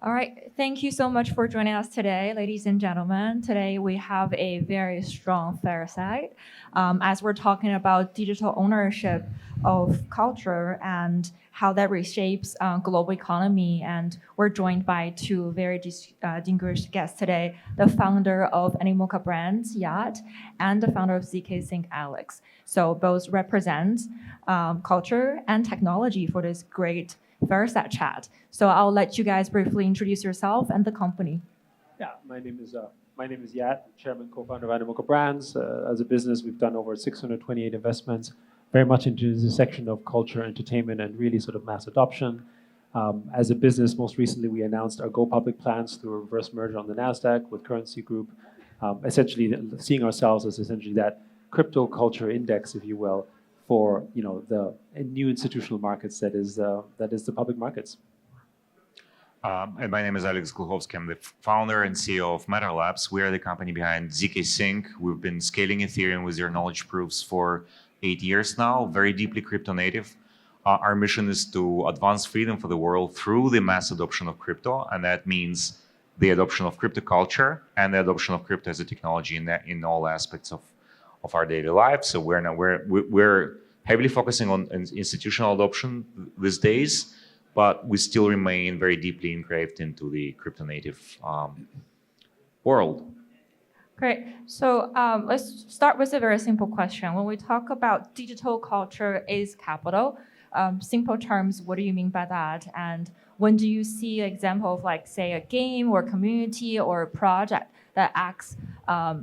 All right. Thank you so much for joining us today, ladies and gentlemen. Today we have a very strong fireside as we're talking about digital ownership of culture and how that reshapes global economy. And we're joined by two very distinguished guests today, the founder of Animoca Brands, Yat, and the founder of ZKsync, Alex. So both represent culture and technology for this great fireside chat. So I'll let you guys briefly introduce yourself and the company. Yeah, my name is Yat, Chairman, co-founder of Animoca Brands. As a business, we've done over 628 investments, very much into the section of culture, entertainment, and really sort of mass adoption. As a business, most recently, we announced our go public plans through a reverse merger on the Nasdaq with Currency Group, essentially seeing ourselves as essentially that crypto culture index, if you will, for the new institutional markets that is the public markets. And my name is Alex Gluchowski. I'm the founder and CEO of Meta Labs. We are the company behind ZKsync. We've been scaling Ethereum with zero knowledge proofs for 8 years now, very deeply crypto native. Our mission is to advance freedom for the world through the mass adoption of crypto, and that means the adoption of crypto culture and the adoption of crypto as a technology in all aspects of our daily lives. So we're heavily focusing on institutional adoption these days, but we still remain very deeply engraved into the crypto native world. Great. So let's start with a very simple question. When we talk about digital culture is capital, simple terms, what do you mean by that? And when do you see an example of, like, say, a game or community or a project that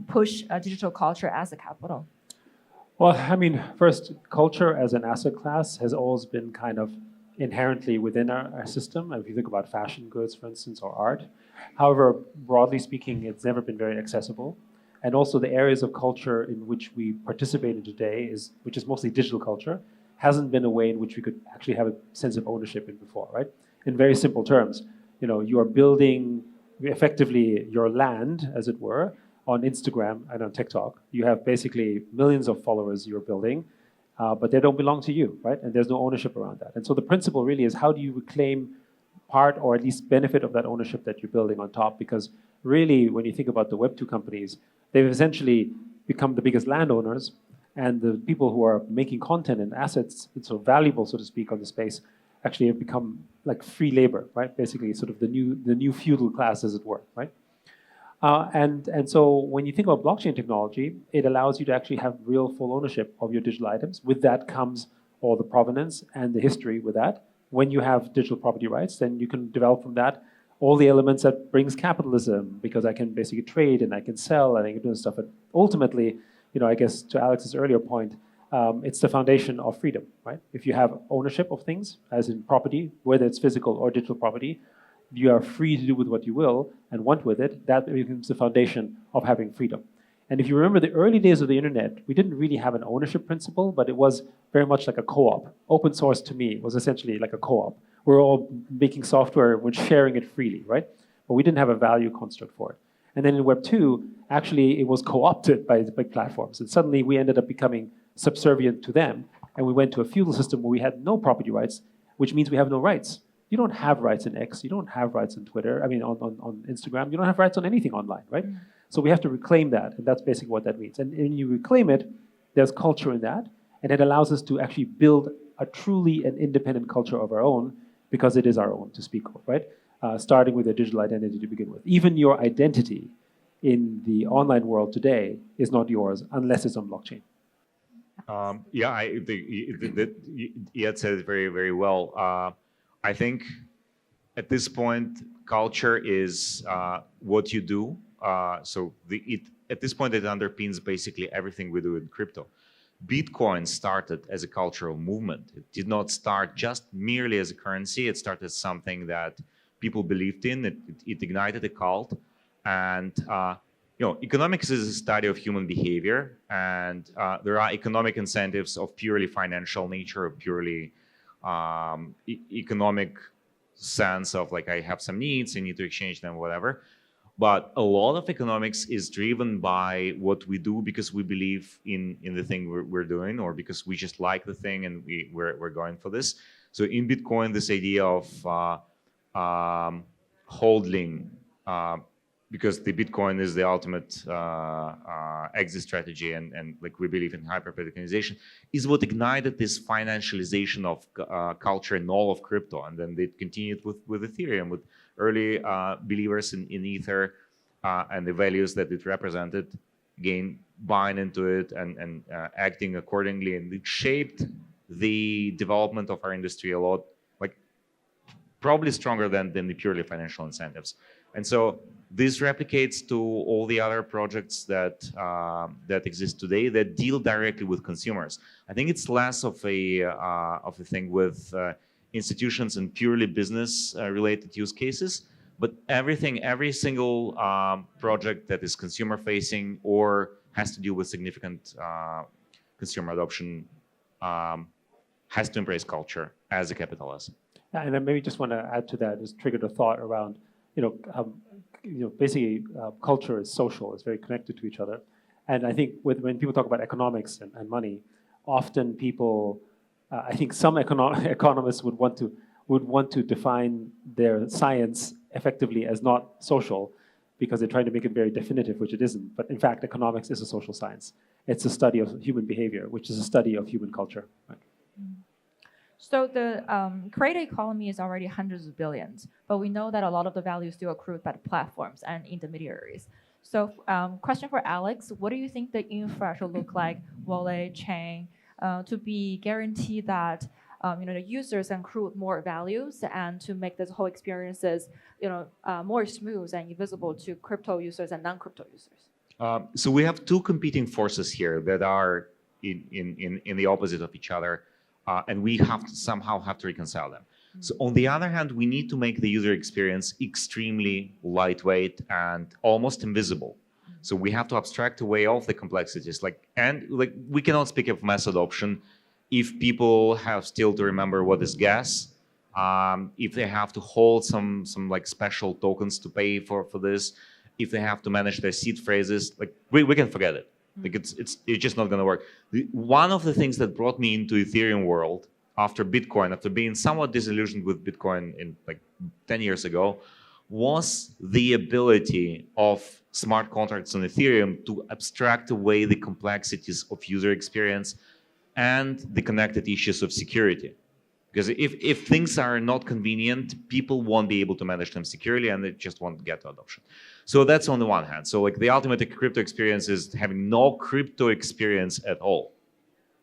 push digital culture as a capital? Well, I mean, first, culture as an asset class has always been kind of inherently within our system. If you think about fashion goods, for instance, or art. However, broadly speaking, it's never been very accessible. And also the areas of culture in which we participate in today, which is mostly digital culture, hasn't been a way in which we could actually have a sense of ownership in before, right? In very simple terms, you are building effectively your land, as it were, on Instagram and on TikTok. You have basically millions of followers you're building, but they don't belong to you, right? And there's no ownership around that. And so the principle really is, how do you reclaim part or at least benefit of that ownership that you're building on top? Because really, when you think about the Web2 companies, they've essentially become the biggest landowners, and the people who are making content and assets, it's so valuable, so to speak, on the space, actually have become like free labor, right? Basically, sort of the new feudal class, as it were, right? And so when you think about blockchain technology, it allows you to actually have real full ownership of your digital items. With that comes all the provenance and the history with that. When you have digital property rights, then you can develop from that all the elements that brings capitalism, because I can basically trade and I can sell and I can do stuff. But ultimately, I guess to Alex's earlier point, it's the foundation of freedom, right? If you have ownership of things, as in property, whether it's physical or digital property, you are free to do with what you will and want with it. That becomes the foundation of having freedom. And if you remember the early days of the internet, we didn't really have an ownership principle, but it was very much like a co-op. Open source to me was essentially like a co-op. We're all making software, we're sharing it freely, right? But we didn't have a value construct for it. And then in Web 2, actually it was co-opted by the big platforms. And suddenly we ended up becoming subservient to them. And we went to a feudal system where we had no property rights, which means we have no rights. You don't have rights in X, you don't have rights on Twitter, on Instagram, you don't have rights on anything online, right? Mm-hmm. So we have to reclaim that, and that's basically what that means. And when you reclaim it, there's culture in that, and it allows us to actually build a truly an independent culture of our own, because it is our own to speak of, right? Starting with a digital identity to begin with. Even your identity in the online world today is not yours unless it's on blockchain. Yat said it very, very well. I think at this point, culture is what you do. At this point, it underpins basically everything we do in crypto. Bitcoin started as a cultural movement. It did not start just merely as a currency. It started as something that people believed in. It ignited a cult. And economics is a study of human behavior, and there are economic incentives of purely financial nature, or purely economic sense of, like, I have some needs, I need to exchange them, whatever. But a lot of economics is driven by what we do because we believe in the thing we're doing, or because we just like the thing and we're going for this. So in Bitcoin, this idea of holding, because the Bitcoin is the ultimate exit strategy, and like we believe in hyper-Bitcoinization, is what ignited this financialization of culture and all of crypto. And then it continued with Ethereum, with early believers in Ether and the values that it represented, again, buying into it and acting accordingly. And it shaped the development of our industry a lot, like probably stronger than the purely financial incentives. And so this replicates to all the other projects that that exist today that deal directly with consumers. I think it's less of a thing with institutions and purely business related use cases, but every single project that is consumer facing or has to deal with significant consumer adoption has to embrace culture as a capital asset. And I maybe just want to add to that, just triggered a thought around, basically culture is social, it's very connected to each other. And I think when people talk about economics and money, often people, I think some economists would want to define their science effectively as not social, because they're trying to make it very definitive, which it isn't. But in fact, economics is a social science. It's a study of human behavior, which is a study of human culture. Right? So the creator economy is already hundreds of billions, but we know that a lot of the value is still accrued by the platforms and intermediaries. So question for Alex, what do you think the infra should look like, wallet, chain, to be guaranteed that the users accrue more values and to make this whole experiences more smooth and visible to crypto users and non-crypto users? So we have two competing forces here that are in the opposite of each other. And we somehow have to reconcile them. So on the other hand, we need to make the user experience extremely lightweight and almost invisible. So we have to abstract away all of the complexities. And we cannot speak of mass adoption if people have still to remember what is gas, if they have to hold some like special tokens to pay for this, if they have to manage their seed phrases, we can forget it. It's just not going to work. One of the things that brought me into Ethereum world after Bitcoin, after being somewhat disillusioned with Bitcoin in 10 years ago, was the ability of smart contracts on Ethereum to abstract away the complexities of user experience and the connected issues of security. Because if things are not convenient, people won't be able to manage them securely, and they just won't get to adoption. So that's on the one hand. So the ultimate crypto experience is having no crypto experience at all.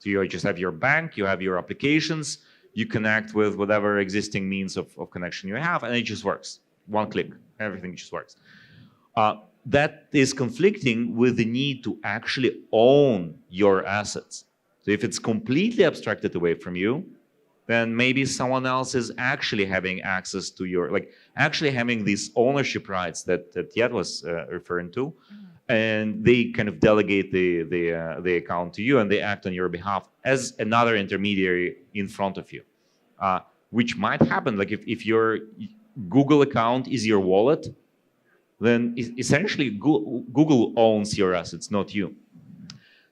So you just have your bank, you have your applications, you connect with whatever existing means of connection you have, and it just works. One click, everything just works. That is conflicting with the need to actually own your assets. So if it's completely abstracted away from you, then maybe someone else is actually having access to your, actually having these ownership rights that Yat was referring to, and they kind of delegate the account to you, and they act on your behalf as another intermediary in front of you, which might happen. If your Google account is your wallet, then essentially Google owns your assets, not you.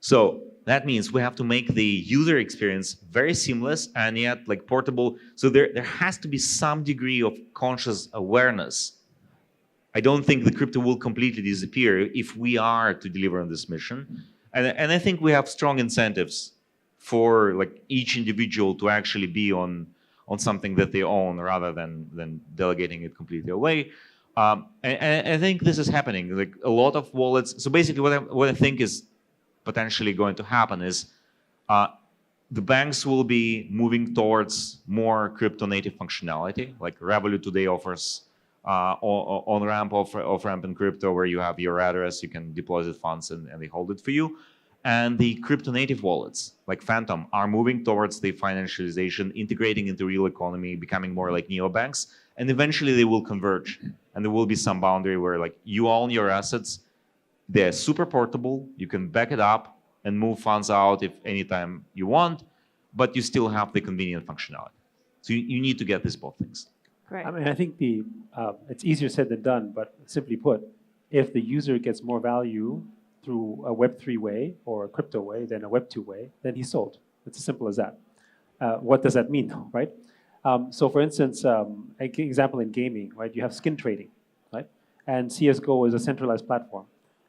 So that means we have to make the user experience very seamless and yet portable. So there has to be some degree of conscious awareness. I don't think the crypto will completely disappear if we are to deliver on this mission. And I think we have strong incentives for each individual to actually be on something that they own rather than delegating it completely away. And I think this is happening. A lot of wallets. So basically what I think is potentially going to happen is the banks will be moving towards more crypto native functionality. Revolut today offers on-ramp, off-ramp in crypto, where you have your address, you can deposit funds and they hold it for you. And the crypto native wallets like Phantom are moving towards the financialization, integrating into real economy, becoming more like neobanks. And eventually they will converge, and there will be some boundary where you own your assets. They're super portable. You can back it up and move funds out if anytime you want, but you still have the convenient functionality. So you need to get these both things. Great. I think it's easier said than done, but simply put, if the user gets more value through a Web3 way or a crypto way than a Web2 way, then he's sold. It's as simple as that. What does that mean, right? So for instance, an example in gaming, right? You have skin trading, right? And CSGO is a centralized platform,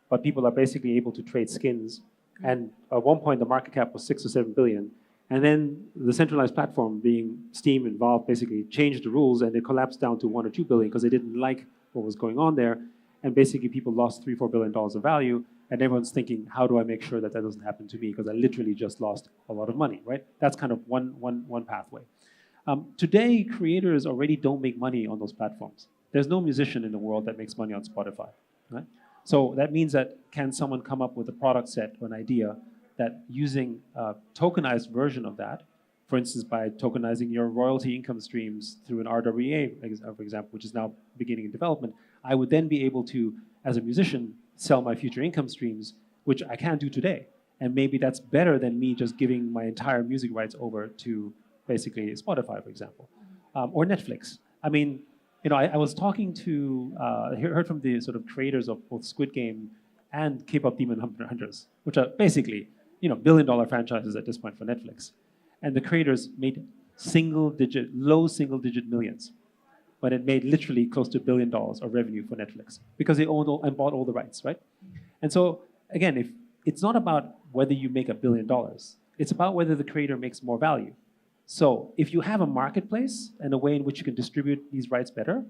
but people are basically able to trade skins. And at one point, the market cap was 6 or 7 billion. And then the centralized platform, being Steam involved, basically changed the rules, and it collapsed down to 1 or 2 billion because they didn't like what was going on there. And basically, people lost $3-4 billion of value. And everyone's thinking, how do I make sure that that doesn't happen to me? Because I literally just lost a lot of money, right? That's kind of one pathway. Today, creators already don't make money on those platforms. There's no musician in the world that makes money on Spotify, right? So that means that can someone come up with a product set or an idea that using a tokenized version of that, for instance, by tokenizing your royalty income streams through an RWA, for example, which is now beginning in development, I would then be able to, as a musician, sell my future income streams, which I can't do today. And maybe that's better than me just giving my entire music rights over to basically Spotify, for example, or Netflix. I mean, I was talking to, heard from the sort of creators of both Squid Game and K-pop Demon Hunters, which are basically, billion-dollar franchises at this point for Netflix. And the creators made low single-digit millions, but it made literally close to $1 billion of revenue for Netflix because they owned and bought all the rights, right? And so, again, if it's not about whether you make $1 billion, it's about whether the creator makes more value. So if you have a marketplace and a way in which you can distribute these rights better,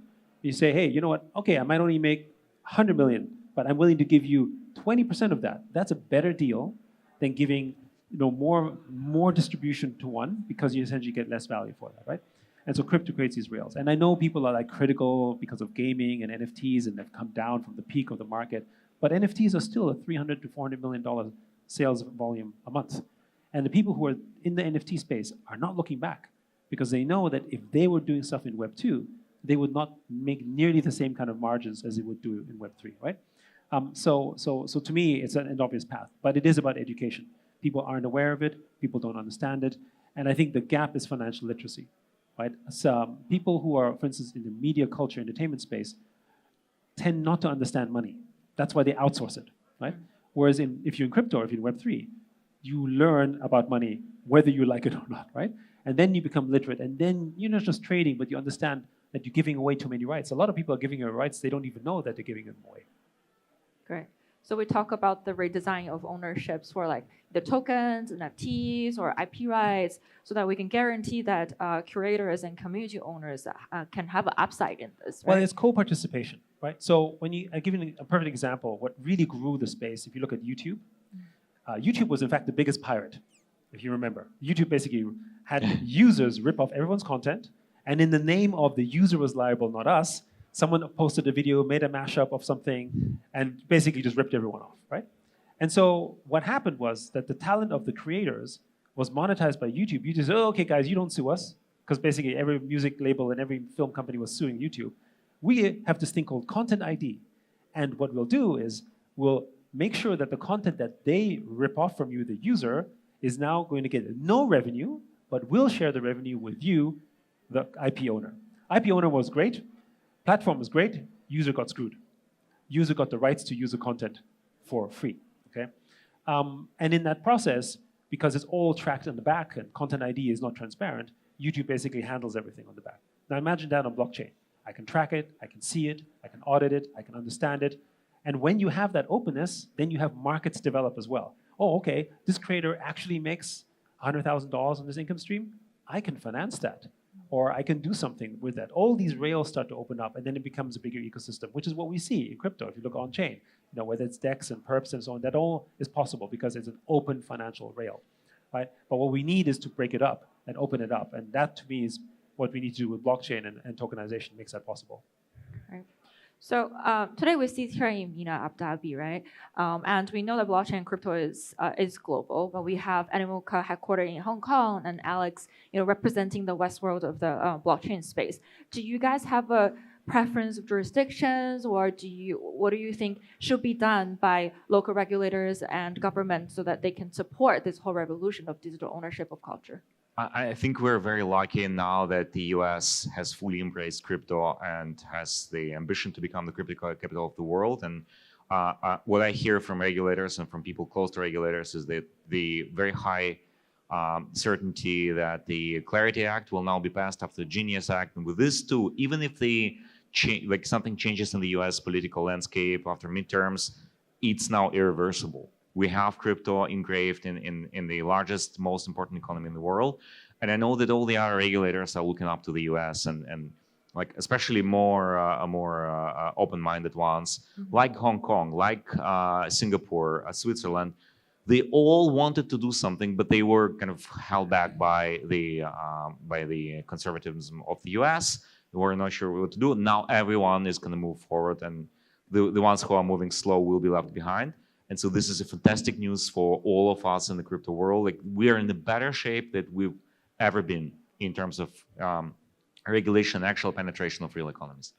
you say, hey, you know what? Okay, I might only make 100 million, but I'm willing to give you 20% of that. That's a better deal than giving more distribution to one because you essentially get less value for that, right? And so crypto creates these rails. And I know people are critical because of gaming and NFTs and they've come down from the peak of the market, but NFTs are still a $300 to $400 million sales volume a month. And the people who are in the NFT space are not looking back because they know that if they were doing stuff in Web 2, they would not make nearly the same kind of margins as they would do in Web 3, right? So to me, it's an obvious path, but it is about education. People aren't aware of it, people don't understand it, and I think the gap is financial literacy, right? So, people who are, for instance, in the media, culture, entertainment space tend not to understand money. That's why they outsource it, right? Whereas if you're in crypto or if you're in Web 3, you learn about money, whether you like it or not, right? And then you become literate, and then you're not just trading, but you understand that you're giving away too many rights. A lot of people are giving away rights, they don't even know that they're giving them away. Great. So we talk about the redesign of ownerships for the tokens, NFTs, or IP rights, so that we can guarantee that curators and community owners can have an upside in this, right? Well, it's co-participation, right? So I give you a perfect example. What really grew the space, if you look at YouTube, YouTube was in fact the biggest pirate, if you remember. YouTube basically had users rip off everyone's content, and in the name of the user was liable, not us, someone posted a video, made a mashup of something, and basically just ripped everyone off, right? And so what happened was that the talent of the creators was monetized by YouTube. YouTube said, oh, okay, guys, you don't sue us, because basically every music label and every film company was suing YouTube. We have this thing called Content ID. And what we'll do is we'll make sure that the content that they rip off from you, the user, is now going to get no revenue, but we'll share the revenue with you, the IP owner. IP owner was great. Platform was great. User got screwed. User got the rights to user content for free, okay? And in that process, because it's all tracked on the back and Content ID is not transparent, YouTube basically handles everything on the back. Now imagine that on blockchain. I can track it, I can see it, I can audit it, I can understand it. And when you have that openness, then you have markets develop as well. Oh, okay, this creator actually makes $100,000 on this income stream. I can finance that, or I can do something with that. All these rails start to open up, and then it becomes a bigger ecosystem, which is what we see in crypto. If you look on chain, whether it's DEX and perps and so on, that all is possible because it's an open financial rail, right? But what we need is to break it up and open it up, and that to me is what we need to do with blockchain and tokenization makes that possible. Right. So today we sit here in Abu Dhabi, right? And we know that blockchain and crypto is global, but we have Animoca headquartered in Hong Kong and Alex, representing the West world of the blockchain space. Do you guys have a preference of jurisdictions, or what do you think should be done by local regulators and government so that they can support this whole revolution of digital ownership of culture? I think we're very lucky now that the US has fully embraced crypto and has the ambition to become the crypto capital of the world. And what I hear from regulators and from people close to regulators is that the very high certainty that the Clarity Act will now be passed after the Genius Act. And with this too, even if something changes in the US political landscape after midterms, it's now irreversible. We have crypto engraved in the largest, most important economy in the world. And I know that all the other regulators are looking up to the US and like especially more open-minded ones, like Hong Kong, like Singapore, Switzerland. They all wanted to do something, but they were kind of held back by the conservatism of the US. They were not sure what to do. Now everyone is going to move forward, and the ones who are moving slow will be left behind. And so this is a fantastic news for all of us in the crypto world. Like, we are in a better shape that we've ever been in terms of regulation, actual penetration of real economies.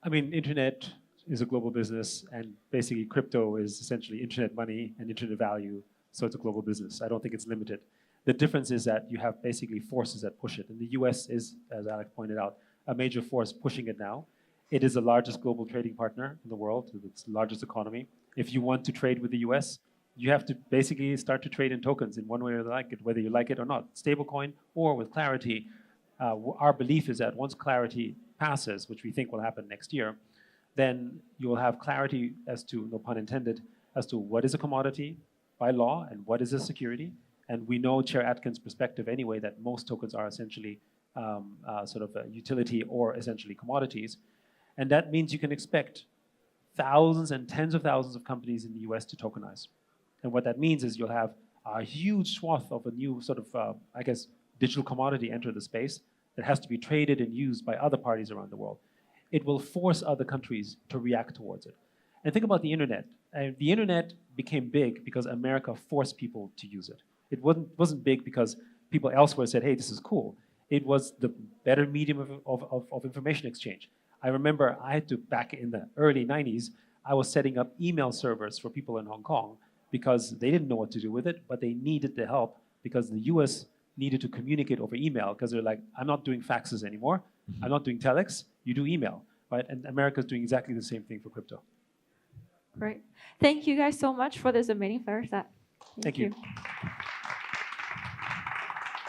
I mean, internet is a global business, and basically crypto is essentially internet money and internet value, so it's a global business. I don't think it's limited. The difference is that you have basically forces that push it, and the US is, as Alex pointed out, a major force pushing it now. It is the largest global trading partner in the world, it's the largest economy. If you want to trade with the US, you have to basically start to trade in tokens in one way or like it, whether you like it or not, stablecoin or with Clarity. Our belief is that once Clarity passes, which we think will happen next year, then you will have clarity as to, no pun intended, as to what is a commodity by law and what is a security. And we know Chair Atkin's perspective anyway that most tokens are essentially sort of a utility or essentially commodities. And that means you can expect thousands and tens of thousands of companies in the US to tokenize. And what that means is you'll have a huge swath of a new sort of, I guess, digital commodity enter the space that has to be traded and used by other parties around the world. It will force other countries to react towards it. And think about the internet. The internet became big because America forced people to use it. It wasn't big because people elsewhere said, hey, this is cool. It was the better medium of information exchange. I remember I had to, back in the early 90s, I was setting up email servers for people in Hong Kong because they didn't know what to do with it, but they needed the help because the US needed to communicate over email because they're like, I'm not doing faxes anymore. I'm not doing telex, you do email, right? And America's doing exactly the same thing for crypto. Great. Thank you guys so much for this amazing fireside. Thank you.